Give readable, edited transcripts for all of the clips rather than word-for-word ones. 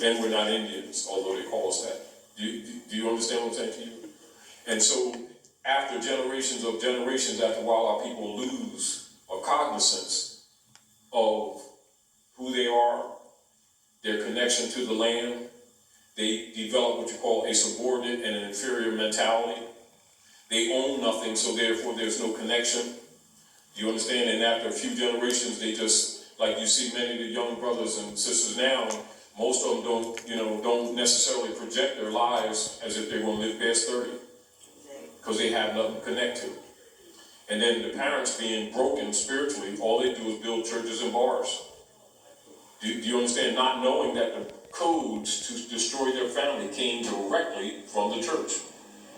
And we're not Indians, although they call us that. Do you understand what I'm saying to you? And so after generations of generations, after a while, our people lose a cognizance of who they are, their connection to the land. They develop what you call a subordinate and an inferior mentality. They own nothing, so therefore there's no connection. Do you understand? And after a few generations, they just, like you see many of the young brothers and sisters now, most of them don't necessarily project their lives as if they're going to live past 30, because they have nothing to connect to. And then the parents being broken spiritually, all they do is build churches and bars. Do you understand? Not knowing that the codes to destroy their family came directly from the church,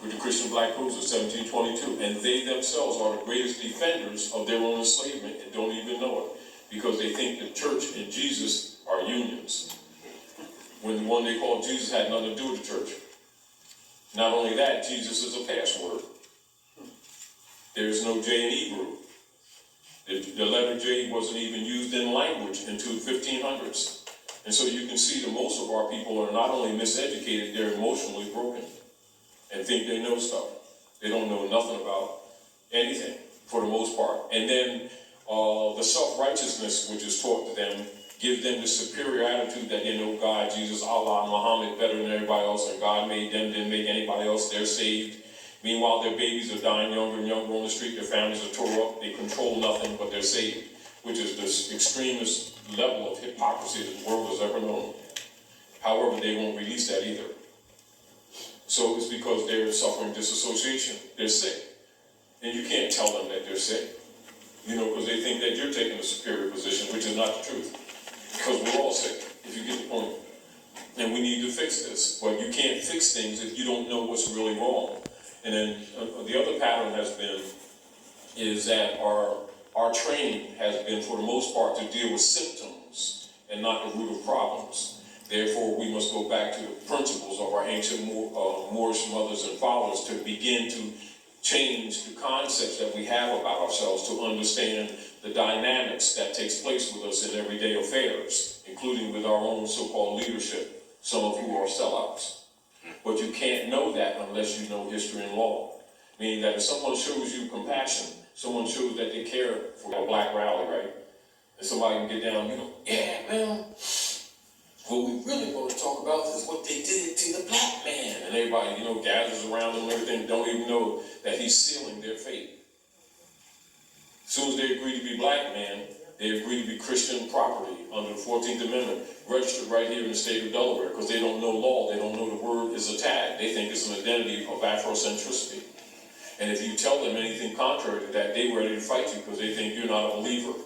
with the Christian Black Codes of 1722. And they themselves are the greatest defenders of their own enslavement and don't even know it, because they think the church and Jesus are unions, when the one they call Jesus had nothing to do with the church. Not only that, Jesus is a password. There's no J in Hebrew. The letter J wasn't even used in language until 1500s. And so you can see that most of our people are not only miseducated, they're emotionally broken and think they know stuff. They don't know nothing about anything, for the most part. And then the self-righteousness which is taught to them gives them the superior attitude that they know God, Jesus, Allah, Muhammad better than everybody else, and God made them, didn't make anybody else, they're saved. Meanwhile, their babies are dying younger and younger on the street, their families are tore up, they control nothing, but they're saved, which is the extremest level of hypocrisy that the world has ever known. However, they won't release that either. So it's because they're suffering disassociation. They're sick. And you can't tell them that they're sick, because they think that you're taking a superior position, which is not the truth. Because we're all sick, if you get the point. And we need to fix this. But you can't fix things if you don't know what's really wrong. And then the other pattern is that our training has been, for the most part, to deal with symptoms and not the root of problems. Therefore, we must go back to the principles of our ancient Moorish mothers and fathers to begin to change the concepts that we have about ourselves, to understand the dynamics that takes place with us in everyday affairs, including with our own so-called leadership, some of who are sellouts. But you can't know that unless you know history and law. Meaning that if someone shows you compassion, someone shows that they care for a black rally, right? And somebody can get down, yeah, man, what we really want to talk about is what they did to the black man. And everybody, gathers around him and everything, don't even know that he's sealing their fate. As soon as they agree to be black man, they agree to be Christian property under the 14th Amendment, registered right here in the state of Delaware, because they don't know law, they don't know the word is a tag. They think it's an identity of Afrocentricity. And if you tell them anything contrary to that, they're ready to fight you because they think you're not a believer.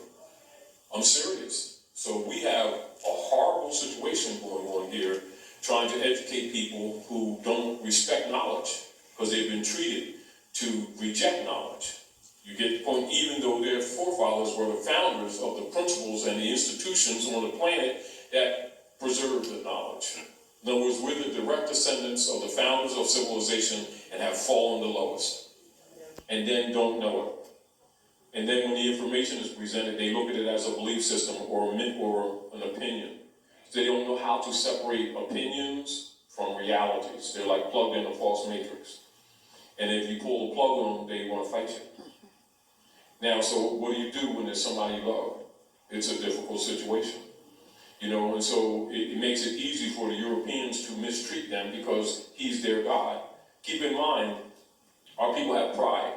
I'm serious. So we have a horrible situation going on here, trying to educate people who don't respect knowledge, because they've been treated to reject knowledge. You get the point, even though their forefathers were the founders of the principles and the institutions on the planet that preserved the knowledge. In other words, we're the direct descendants of the founders of civilization and have fallen the lowest. And then don't know it. And then when the information is presented, they look at it as a belief system or an opinion. They don't know how to separate opinions from realities. They're like plugged in a false matrix. And if you pull the plug on them, they want to fight you. Now, so what do you do when there's somebody you love? It's a difficult situation. And so it makes it easy for the Europeans to mistreat them because he's their God. Keep in mind, our people have pride.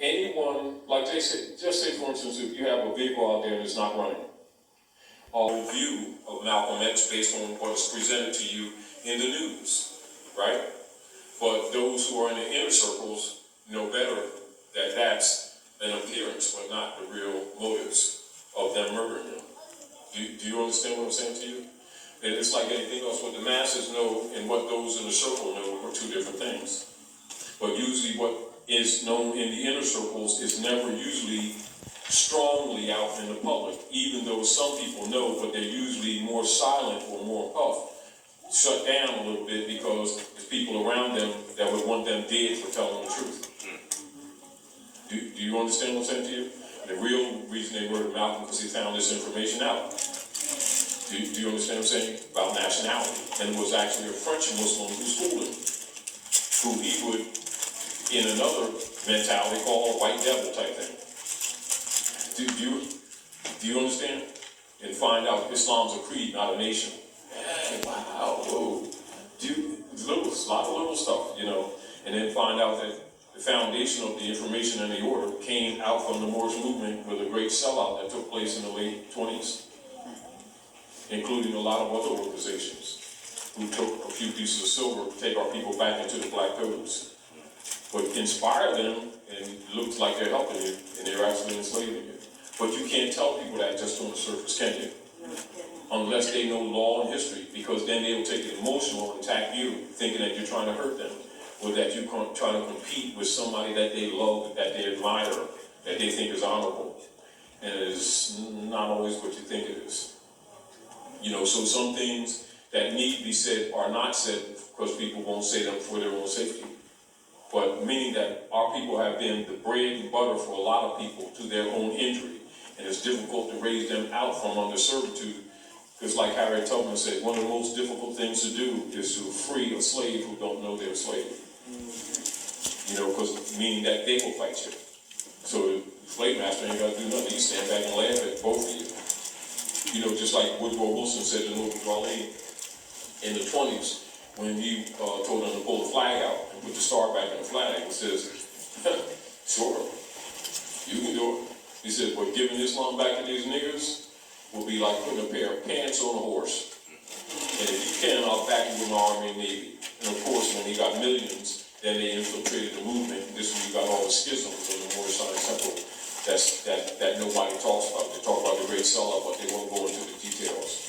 Anyone, like they say, just say for instance, if you have a vehicle out there and it's not running, a view of Malcolm X based on what is presented to you in the news, right? But those who are in the inner circles know better that that's an appearance, but not the real motives of them murdering them. Do you understand what I'm saying to you? And it's like anything else. What the masses know and what those in the circle know are two different things. But usually what is known in the inner circles is never usually strongly out in the public, even though some people know, but they're usually more silent or more puffed, shut down a little bit because there's people around them that would want them dead for telling the truth. Do you understand what I'm saying to you? The real reason they murdered Malcolm because he found this information out. Do you understand what I'm saying? About nationality. And it was actually a French Muslim who schooled him, who he would, in another mentality, call a white devil type thing. Do you understand? And find out Islam's a creed, not a nation. Hey, wow, whoa. A lot of little stuff, you know. And then find out that the foundation of the information and the order came out from the Moorish movement with a great sellout that took place in the late 20s, including a lot of other organizations who took a few pieces of silver to take our people back into the black codes. But inspire them, and it looks like they're helping you, and they're actually enslaving you. But you can't tell people that just on the surface, can you? Unless they know law and history, because then they'll take it emotional and attack you, thinking that you're trying to hurt them, or that you're trying to compete with somebody that they love, that they admire, that they think is honorable. And it's not always what you think it is. You know, so some things that need to be said are not said because people won't say them for their own safety. But meaning that our people have been the bread and butter for a lot of people to their own injury. And it's difficult to raise them out from under servitude. Because like Harriet Tubman said, one of the most difficult things to do is to free a slave who don't know they're a slave. You know, because meaning that they will fight you. So the slave master ain't got to do nothing. You stand back and laugh at both of you. You know, just like Woodrow Wilson said to Noble Raleigh in the 20s, when he told them to pull the flag out and put the star back in the flag, he says, sure, you can do it. He said, but giving Islam back to these niggers will be like putting a pair of pants on a horse. And if you can, I'll back you with my Army and Navy. And of course, when he got millions, then they infiltrated the movement. This is when you got all the schisms in the Moorish Science Temple that nobody talks about. They talk about the great sell-up, but they won't go into the details.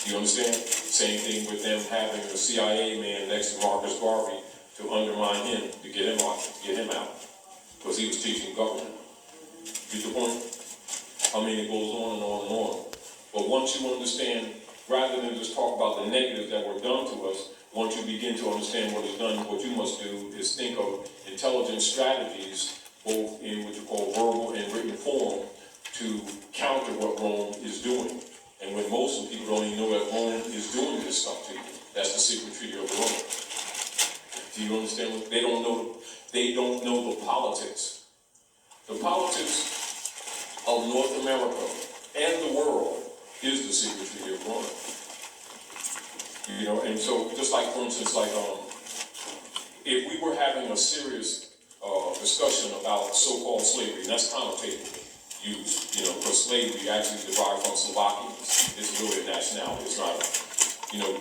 Do you understand? Same thing with them having a CIA man next to Marcus Garvey to undermine him, to get him out, because he was teaching government. Get the point? I mean, it goes on and on and on. But once you understand, rather than just talk about the negatives that were done to us, once you begin to understand what is done, what you must do is think of intelligent strategies, both in what you call verbal and written form, to counter what Rome is doing. And when most of the people don't even know that Rome is doing this stuff to you, that's the secret treaty of Rome. Do you understand? They don't know the politics. The politics of North America and the world is the secret treaty of Rome. You know, and so just like, for instance, like if we were having a serious discussion about so-called slavery, and that's connotative used, you know, because slavery actually derived from Slovakians. It's really a nationality. It's not, you know,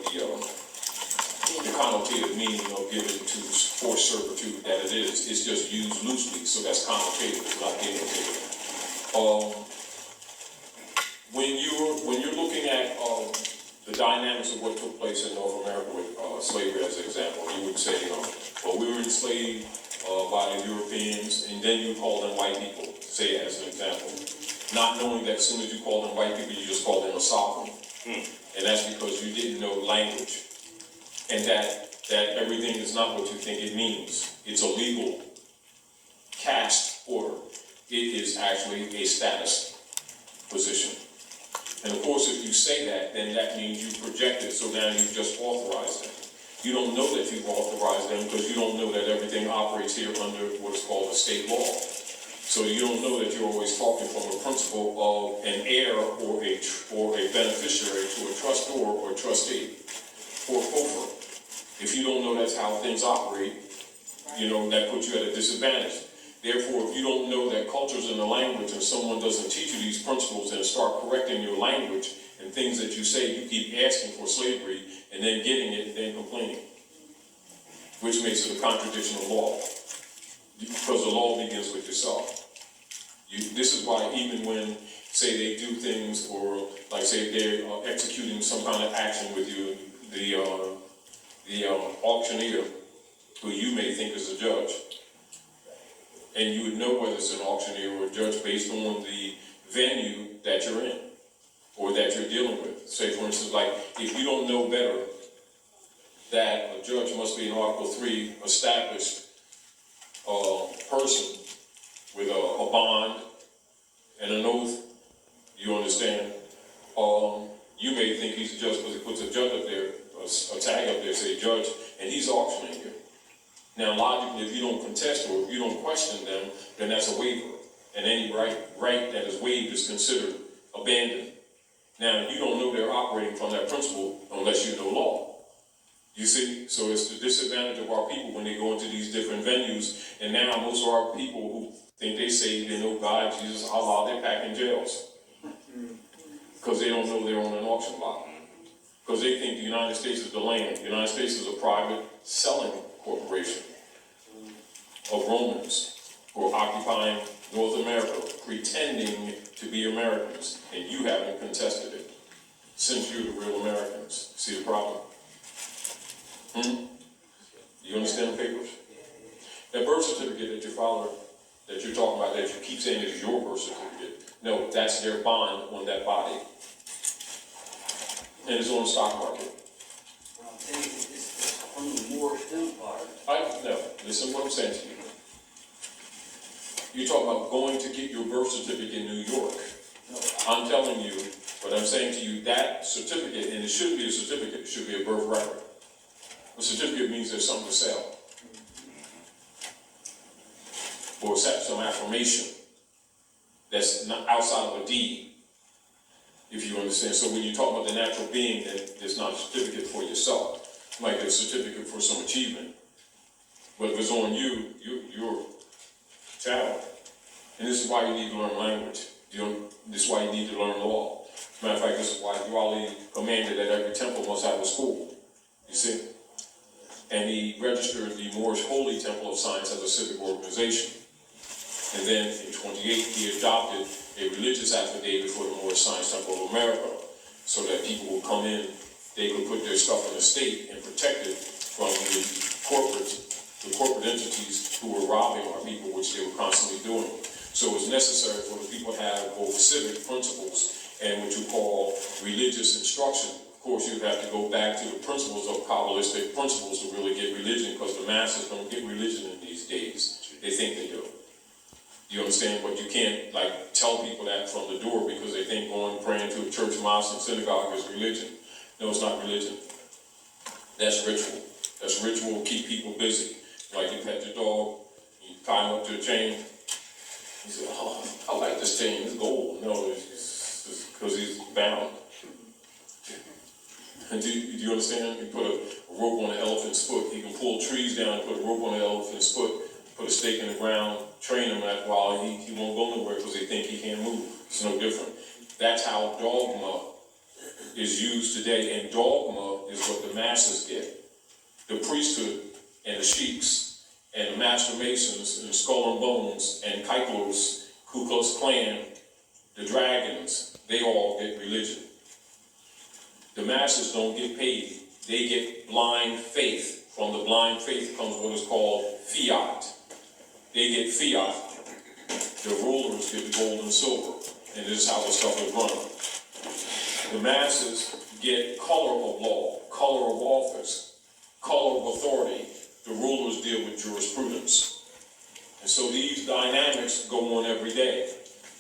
the connotative meaning of giving to forced servitude that it is. It's just used loosely, so that's connotative. It's not denotative. When you're looking at the dynamics of what took place in North America with slavery as an example, you would say, well, we were enslaved by the Europeans, and then you call them white people, say as an example. Not knowing that as soon as you call them white people, you just call them a sovereign. And that's because you didn't know language. And that everything is not what you think it means. It's a legal caste order. It is actually a status position. And of course, if you say that, then that means you project it, so now you've just authorized them. You don't know that you've authorized them because you don't know that everything operates here under what is called a state law. So you don't know that you're always talking from a principle of an heir or a beneficiary to a trustor or a trustee or a co-worker. If you don't know that's how things operate, you know, that puts you at a disadvantage. Therefore, if you don't know that cultures in the language and someone doesn't teach you these principles and start correcting your language and things that you say, you keep asking for slavery and then getting it and then complaining, which makes it a contradiction of law, because the law begins with yourself. This is why even when, say, they do things, or like say they're executing some kind of action with you, the auctioneer, who you may think is a judge, and you would know whether it's an auctioneer or a judge based on the venue that you're in or that you're dealing with. Say, for instance, like if you don't know better that a judge must be an Article 3 established person with a bond and an oath, you understand, You may think he's a judge because he puts a judge up there, a tag up there, say judge, and he's auctioning you. Now, logically, if you don't contest or if you don't question them, then that's a waiver. And any right that is waived is considered abandoned. Now, you don't know they're operating from that principle unless you know law. You see? So it's the disadvantage of our people when they go into these different venues. And now most of our people who think they saved, they know God, Jesus, Allah, they're packing jails. Because they don't know they're on an auction block. Because they think the United States is the land. The United States is a private selling corporation of Romans who are occupying North America, pretending to be Americans, and you haven't contested it since you're the real Americans. See the problem? You understand the papers? That birth certificate that your father, that you're talking about, that you keep saying is your birth certificate, no, that's their bond on that body. And it's on the stock market. Well, I'm saying it's on the Moorish Empire. No, listen to what I'm saying to you. You're talking about going to get your birth certificate in New York. No, I'm telling you, what I'm saying to you, that certificate, and it shouldn't be a certificate, it should be a birth record. A certificate means there's something to sell. Or some affirmation that's not outside of a deed, if you understand. So when you talk about the natural being, then it's not a certificate for yourself. It might be a certificate for some achievement. But if it's on you, you're a child. And this is why you need to learn language. This is why you need to learn law. As a matter of fact, this is why Raleigh commanded that every temple must have a school. You see? And he registered the Moorish Holy Temple of Science as a civic organization. And then in 28, he adopted a religious affidavit for the Moorish Science Temple of America, so that people would come in, they could put their stuff in the state and protect it from the corporate entities who were robbing our people, which they were constantly doing. So it's necessary for the people to have both civic principles and what you call religious instruction. Of course, you'd have to go back to the principles of Kabbalistic principles to really get religion, because the masses don't get religion in these days. They think they do. You understand? But you can't tell people that from the door, because they think going praying to a church, mosque, and synagogue is religion. No, it's not religion. That's ritual. That's ritual to keep people busy. Like you pet your dog, you tie him up to a chain. You say, "Oh, I like this chain. It's gold." No, it's because he's bound. And do you understand? You put a rope on an elephant's foot. He can pull trees down and put a rope on the elephant's foot, put a stake in the ground, train him that while he won't go nowhere because they think he can't move. It's no different. That's how dogma is used today. And dogma is what the masses get. The priesthood and the sheiks and the master masons and the skull and bones and Kaiklos, Ku Klux Klan, the dragons, they all get religion. The masses don't get paid. They get blind faith. From the blind faith comes what is called fiat. They get fiat. The rulers get the gold and silver. And this is how the stuff is run. The masses get color of law, color of office, color of authority. The rulers deal with jurisprudence. And so these dynamics go on every day.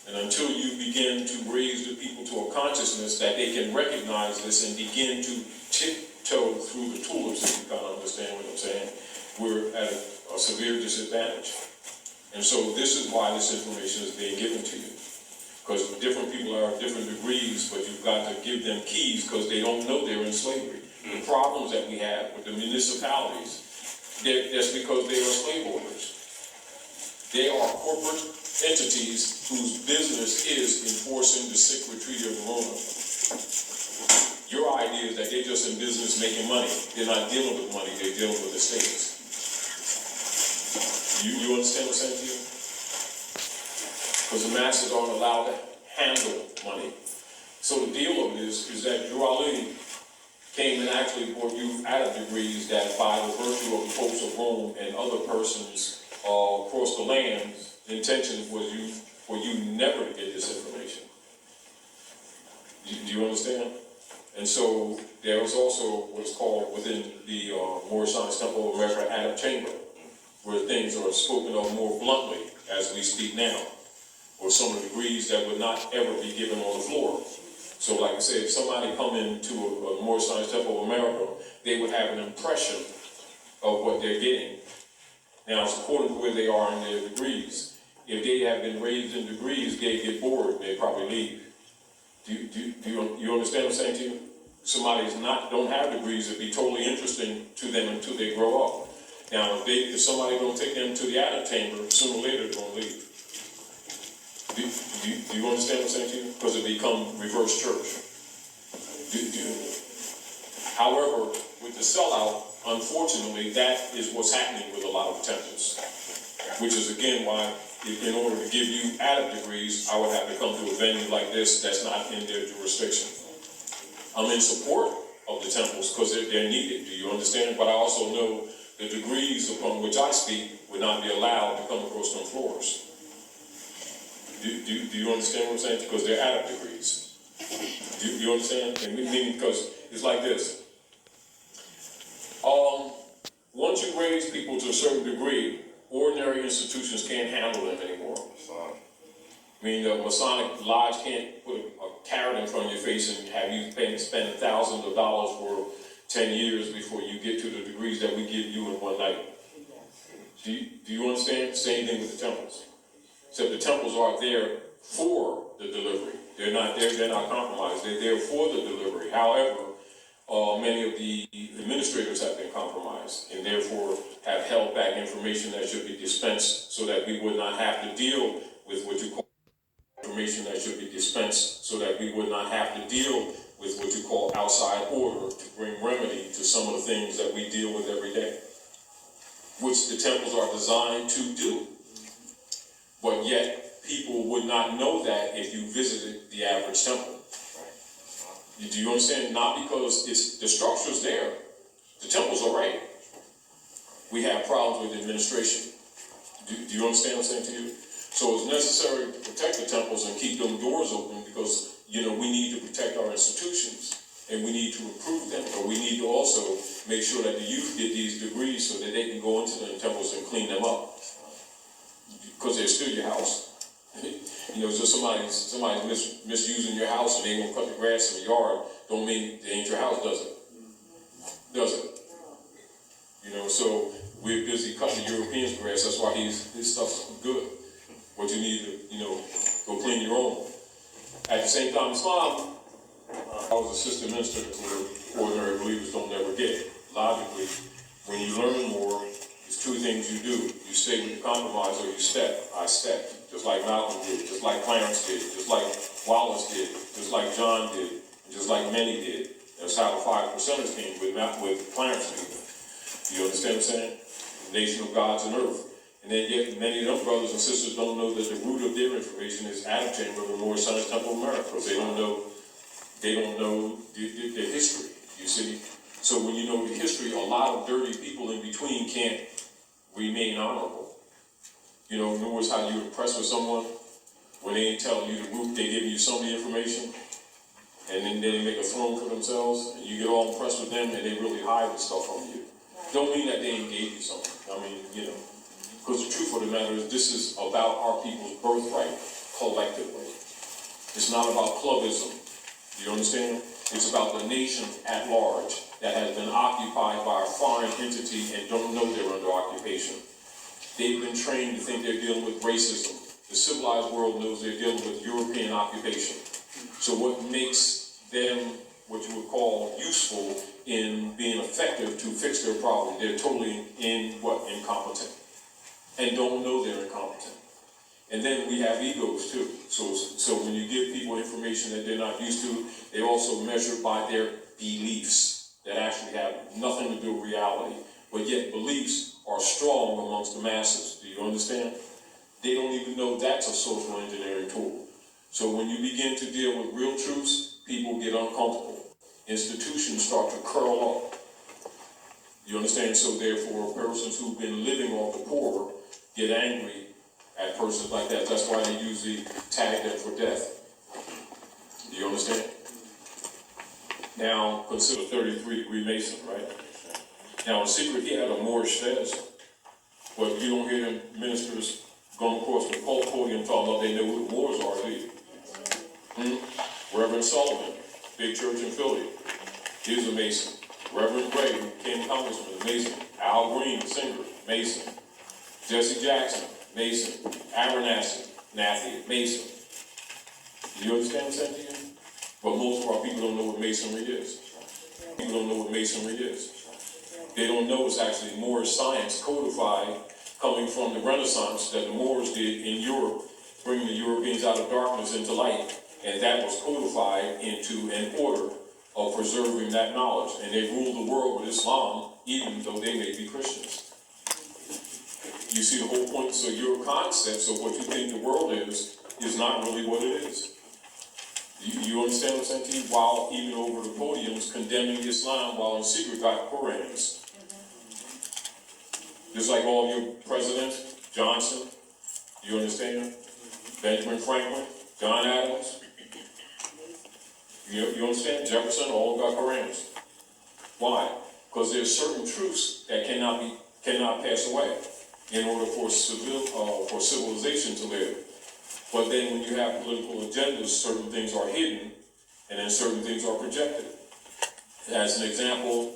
And until you begin to raise the people to a consciousness that they can recognize this and begin to tiptoe through the tulips, if you kind of understand what I'm saying, we're at a severe disadvantage. And so this is why this information is being given to you. Because different people are at different degrees, but you've got to give them keys because they don't know they're in slavery. The problems that we have with the municipalities, that's because they are slaveholders. They are corporate entities whose business is enforcing the Sacred Treaty of Verona. Your idea is that they're just in business making money. They're not dealing with money, they're dealing with estates. You understand what I'm saying to you? Because the masses aren't allowed to handle money. So the deal of it is that Raleigh came and actually brought you out of degrees that by the virtue of the popes of Rome and other persons across the land, the intention was for you never to get this information. Do you understand? And so there was also what's called within the Moorish Science Temple of America Adept Chamber, where things are spoken of more bluntly as we speak now, or some of the degrees that would not ever be given on the floor. So like I said, if somebody come into a Moorish Science Temple of America, they would have an impression of what they're getting. Now, it's according to where they are in their degrees. If they have been raised in degrees, they get bored and they probably leave. Do you understand what I'm saying to you? Somebody don't have degrees, it'd be totally interesting to them until they grow up. Now, if somebody don't take them to the attic chamber, sooner or later they're gonna leave. Do you understand what I'm saying to you? Because it become reverse church. However, with the sellout, unfortunately, that is what's happening with a lot of temples. Which is again why, in order to give you added degrees, I would have to come to a venue like this that's not in their jurisdiction. I'm in support of the temples because they're needed, do you understand? But I also know the degrees upon which I speak would not be allowed to come across them floors. Do you understand what I'm saying? Because they're added degrees. Do you understand? And meaning because it's like this. Once you raise people to a certain degree, ordinary institutions can't handle them anymore. I mean, the Masonic Lodge can't put a carrot in front of your face and have you spend thousands of dollars for 10 years before you get to the degrees that we give you in one night. Do you understand? Same thing with the temples. Except the temples are there for the delivery. They're not compromised. They're there for the delivery. However, many of the administrators have been compromised and therefore have held back information that should be dispensed so that we would not have to deal with what you call information that should be dispensed so that we would not have to deal with what you call outside order to bring remedy to some of the things that we deal with every day, which the temples are designed to do. But yet, people would not know that if you visited the average temple. Do you understand? Not because the structure's there. The temples are right. We have problems with administration. Do you understand what I'm saying to you? So it's necessary to protect the temples and keep them doors open because, we need to protect our institutions and we need to improve them. But we need to also make sure that the youth get these degrees so that they can go into the temples and clean them up. Because they're still your house. So somebody's misusing your house and they won't cut the grass in the yard, don't mean it ain't your house, does it? Does it? So we're busy cutting the Europeans' grass, that's why his stuff's good. But you need to, go clean your own. At the same time, Islam, I was assistant minister where ordinary believers don't ever get. Logically, when you learn more, there's two things you do. You stay with the compromise or you step. I stepped, just like Malcolm did, just like Clarence did, just like Wallace did, just like John did, and just like many did. That's how the 5 percenters came with Clarence did. Do you understand what I'm saying? The nation of gods and earth. And then yet many of them brothers and sisters don't know that the root of their information is attic chamber of the Moorish Science Temple of America, because they don't know the history, you see. So when you know the history, a lot of dirty people in between can't remain honorable. Notice how you impress with someone when they ain't telling you the root, they give you some of the information, and then they make a throne for themselves, and you get all impressed with them, and they really hide the stuff from you. Don't mean that they ain't gave you something. Because the truth of the matter is this is about our people's birthright collectively. It's not about clubism. Do you understand? It's about the nation at large that has been occupied by a foreign entity and don't know they're under occupation. They've been trained to think they're dealing with racism. The civilized world knows they're dealing with European occupation. So what makes them what you would call useful in being effective to fix their problem? They're totally incompetent. And don't know they're incompetent. And then we have egos too. So when you give people information that they're not used to, they also measure by their beliefs that actually have nothing to do with reality. But yet beliefs are strong amongst the masses. Do you understand? They don't even know that's a social engineering tool. So when you begin to deal with real truths, people get uncomfortable. Institutions start to curl up. You understand? So therefore, persons who've been living off the poor get angry at persons like that. That's why they usually tag them for death. Do you understand? Now, consider 33-degree Mason, right? Now, in secret, he had a Moorish status. But you don't hear them ministers going across the podium talking about they know who the Moors are, do you? Reverend Sullivan, big church in Philly, he was a Mason. Reverend Gray, who became congressman, a Mason. Al Green, singer, Mason. Jesse Jackson, Mason. Abernathy, Mason. Do you understand what I'm saying to you? But most of our people don't know what Masonry is. People don't know what Masonry is. They don't know it's actually Moorish science codified, coming from the Renaissance that the Moors did in Europe, bringing the Europeans out of darkness into light. And that was codified into an order of preserving that knowledge. And they ruled the world with Islam, even though they may be Christians. You see the whole point? So your concepts of what you think the world is not really what it is. You understand what I'm saying to you? While even over the podiums condemning Islam, while in secret got Qurans. Just like all your presidents, Johnson, you understand? Benjamin Franklin, John Adams, you understand? Jefferson, all got Qurans. Why? Because there's certain truths that cannot pass away in order for civilization to live. But then when you have political agendas, certain things are hidden, and then certain things are projected. As an example,